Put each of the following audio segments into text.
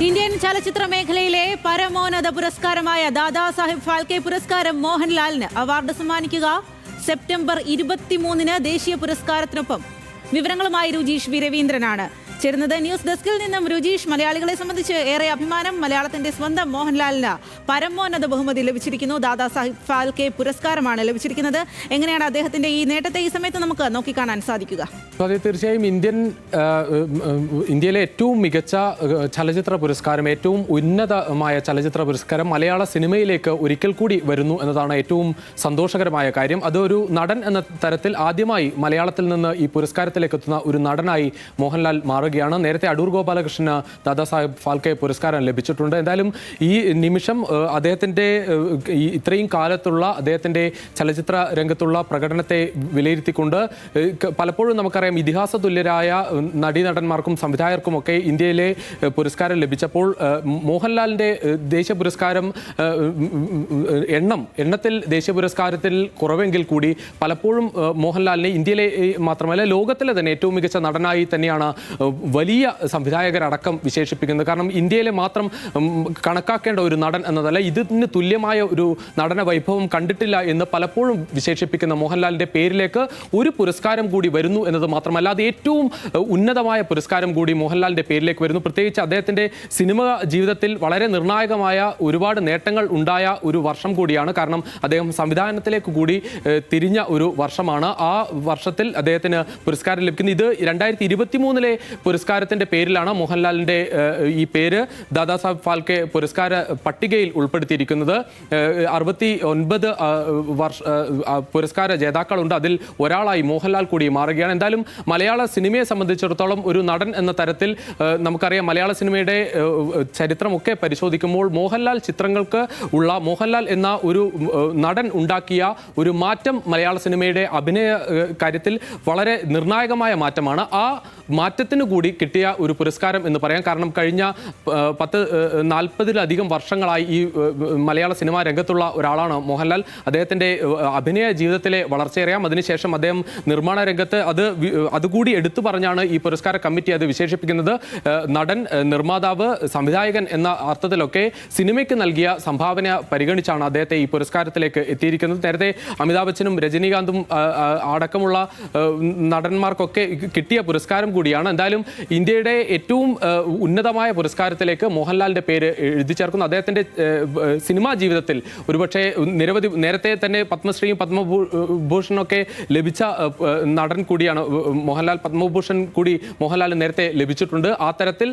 Indian ചലച്ചിത്ര മേഖലയിലെ പരമോന്നത പുരസ്കാരമായ ദാദാസാഹിബ് ഫാൽക്കെ പുരസ്കാരം മോഹൻലാലിന് അവാർഡ് സമ്മാനിക്കുക സെപ്റ്റംബർ 23-ന് ദേശീയ പുരസ്കാരത്തിനൊപ്പം. വിവരങ്ങളുമായി രുചീഷ് വി രവീന്ദ്രനാണ് ചേരുന്നത്. ന്യൂസ് ഡെസ്കിൽ നിന്നും രുചീഷ്, മലയാളികളെ സംബന്ധിച്ച് ഏറെ അഭിമാനം. മലയാളത്തിന്റെ സ്വന്തം മോഹൻലാലിന് പരമോന്നത ബഹുമതി ലഭിച്ചിരിക്കുന്നു. ദാദാസാഹിബ് ഫാൽക്കെ പുരസ്കാരമാണ് ലഭിച്ചിരിക്കുന്നത്. എങ്ങനെയാണ് അദ്ദേഹത്തിന്റെ ഈ നേട്ടത്തെ ഈ സമയത്ത് നമുക്ക് നോക്കിക്കാണാൻ സാധിക്കുക? അതെ, തീർച്ചയായും ഇന്ത്യയിലെ ഏറ്റവും മികച്ച ചലച്ചിത്ര പുരസ്കാരം, ഏറ്റവും ഉന്നതമായ ചലച്ചിത്ര പുരസ്കാരം മലയാള സിനിമയിലേക്ക് ഒരിക്കൽ കൂടി വരുന്നു എന്നതാണ് ഏറ്റവും സന്തോഷകരമായ കാര്യം. അതൊരു നടൻ എന്ന തരത്തിൽ ആദ്യമായി മലയാളത്തിൽ നിന്ന് ഈ പുരസ്കാരത്തിലേക്ക് എത്തുന്ന ഒരു നടനായി മോഹൻലാൽ മാറുകയാണ്. നേരത്തെ അടൂർ ഗോപാലകൃഷ്ണന് ദാദാസാഹിബ് ഫാൽക്കെ പുരസ്കാരം ലഭിച്ചിട്ടുണ്ട്. എന്തായാലും ഈ നിമിഷം അദ്ദേഹത്തിൻ്റെ ഇത്രയും കാലത്തുള്ള അദ്ദേഹത്തിൻ്റെ ചലച്ചിത്ര രംഗത്തുള്ള പ്രകടനത്തെ വിലയിരുത്തിക്കൊണ്ട് പലപ്പോഴും നമുക്കറിയാം ഇതിഹാസ തുല്യരായ നടീനടന്മാർക്കും സംവിധായകർക്കുമൊക്കെ ഇന്ത്യയിലെ പുരസ്കാരം ലഭിച്ചപ്പോൾ മോഹൻലാലിൻ്റെ ദേശീയ പുരസ്കാരം എണ്ണത്തിൽ ദേശീയ പുരസ്കാരത്തിൽ കുറവെങ്കിൽ കൂടി പലപ്പോഴും മോഹൻലാലിനെ ഇന്ത്യയിലെ മാത്രമല്ല ലോകത്തിലെ തന്നെ ഏറ്റവും മികച്ച നടനായി തന്നെയാണ് വലിയ സംവിധായകരടക്കം വിശേഷിപ്പിക്കുന്നത്. കാരണം ഇന്ത്യയിലെ മാത്രം കണക്കാക്കേണ്ട ഒരു നടൻ എന്നതല്ല, ഇതിന് തുല്യമായ ഒരു നടന വൈഭവം കണ്ടിട്ടില്ല എന്ന് പലപ്പോഴും വിശേഷിപ്പിക്കുന്ന മോഹൻലാലിൻ്റെ പേരിലേക്ക് ഒരു പുരസ്കാരം കൂടി വരുന്നു എന്നത് മാത്രമല്ല, അത് ഏറ്റവും ഉന്നതമായ പുരസ്കാരം കൂടി മോഹൻലാലിൻ്റെ പേരിലേക്ക് വരുന്നു. പ്രത്യേകിച്ച് അദ്ദേഹത്തിൻ്റെ സിനിമ ജീവിതത്തിൽ വളരെ നിർണായകമായ ഒരുപാട് നേട്ടങ്ങൾ ഉണ്ടായ ഒരു വർഷം കൂടിയാണ്. കാരണം അദ്ദേഹം സംവിധാനത്തിലേക്ക് കൂടി തിരിഞ്ഞ ഒരു വർഷമാണ്. ആ വർഷത്തിൽ അദ്ദേഹത്തിന് പുരസ്കാരം ലഭിക്കുന്നത്. ഇത് 2023-ലെ പുരസ്കാരത്തിൻ്റെ പേരിലാണ് മോഹൻലാലിൻ്റെ ഈ പേര് ദാദാസാഹിബ് ഫാൽക്കെ പുരസ്കാര പട്ടികയിൽ ഉൾപ്പെടുത്തിയിരിക്കുന്നത്. 69 പുരസ്കാര ജേതാക്കളുണ്ട്. അതിൽ ഒരാളായി മോഹൻലാൽ കൂടി മാറുകയാണ്. എന്തായാലും മലയാള സിനിമയെ സംബന്ധിച്ചിടത്തോളം ഒരു നടൻ എന്ന തരത്തിൽ നമുക്കറിയാം, മലയാള സിനിമയുടെ ചരിത്രമൊക്കെ പരിശോധിക്കുമ്പോൾ മോഹൻലാൽ ചിത്രങ്ങൾക്ക് ഉള്ള മോഹൻലാൽ എന്ന ഒരു നടൻ ഉണ്ടാക്കിയ ഒരു മാറ്റം മലയാള സിനിമയുടെ അഭിനയ കാര്യത്തിൽ വളരെ നിർണായകമായ മാറ്റമാണ്. ആ മാറ്റത്തിന് കൂടി കിട്ടിയ ഒരു പുരസ്കാരം എന്ന് പറയാം. കാരണം കഴിഞ്ഞ 40-ലധികം വർഷങ്ങളായി ഈ മലയാള സിനിമാ രംഗത്തുള്ള ഒരാളാണ് മോഹൻലാൽ. അദ്ദേഹത്തിൻ്റെ അഭിനയ ജീവിതത്തിലെ വളർച്ചയറിയാം. അതിനുശേഷം അദ്ദേഹം നിർമ്മാണ രംഗത്ത് അതുകൂടി എടുത്തു പറഞ്ഞാണ് ഈ പുരസ്കാര കമ്മിറ്റി അത് വിശേഷിപ്പിക്കുന്നത്. നടൻ, നിർമ്മാതാവ്, സംവിധായകൻ എന്ന അർത്ഥത്തിലൊക്കെ സിനിമയ്ക്ക് നൽകിയ സംഭാവന പരിഗണിച്ചാണ് അദ്ദേഹത്തെ ഈ പുരസ്കാരത്തിലേക്ക് എത്തിയിരിക്കുന്നത്. നേരത്തെ അമിതാഭ് ബച്ചനും രജനീകാന്തും അടക്കമുള്ള നടന്മാർക്കൊക്കെ കിട്ടിയ പുരസ്കാരം കൂടിയാണ്. എന്തായാലും ഇന്ത്യയുടെ ഏറ്റവും ഉന്നതമായ പുരസ്കാരത്തിലേക്ക് മോഹൻലാലിൻ്റെ പേര് എഴുതി ചേർക്കുന്നു. അദ്ദേഹത്തിൻ്റെ സിനിമാ ജീവിതത്തിൽ ഒരുപക്ഷെ നിരവധി നേരത്തെ തന്നെ പത്മശ്രീയും പത്മഭൂഷണൊക്കെ ലഭിച്ച നടൻ കൂടിയാണ് മോഹൻലാൽ. പത്മഭൂഷൺ കൂടി മോഹൻലാൽ നേരത്തെ ലഭിച്ചിട്ടുണ്ട്. ആ തരത്തിൽ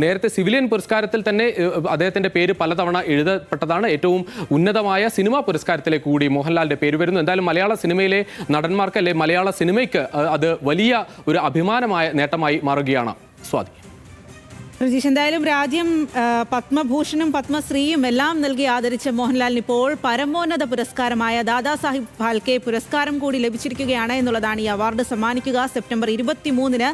നേരത്തെ സിവിലിയൻ പുരസ്കാരത്തിൽ തന്നെ അദ്ദേഹത്തിൻ്റെ പേര് പലതവണ എഴുതപ്പെട്ടതാണ്. ഏറ്റവും ഉന്നതമായ സിനിമാ പുരസ്കാരത്തിലേക്ക് കൂടി മോഹൻലാലിൻ്റെ പേര് വരുന്നു. എന്തായാലും മലയാള സിനിമയിലെ നടന്മാർക്ക്, അല്ലെ മലയാള സിനിമയ്ക്ക് അത് വലിയ ഒരു അഭിമാനമായ നേട്ടമായി മാറുകയാണ്. സ്വാതി. രജീഷ്, എന്തായാലും രാജ്യം പത്മഭൂഷണും പത്മശ്രീയും എല്ലാം നൽകി ആദരിച്ച മോഹൻലാലിന് ഇപ്പോൾ പരമോന്നത പുരസ്കാരമായ ദാദാസാഹിബ് ഫാൽക്കെ പുരസ്കാരം കൂടി ലഭിച്ചിരിക്കുകയാണ് എന്നുള്ളതാണ്. ഈ അവാർഡ് സമ്മാനിക്കുക സെപ്റ്റംബർ 23-ന്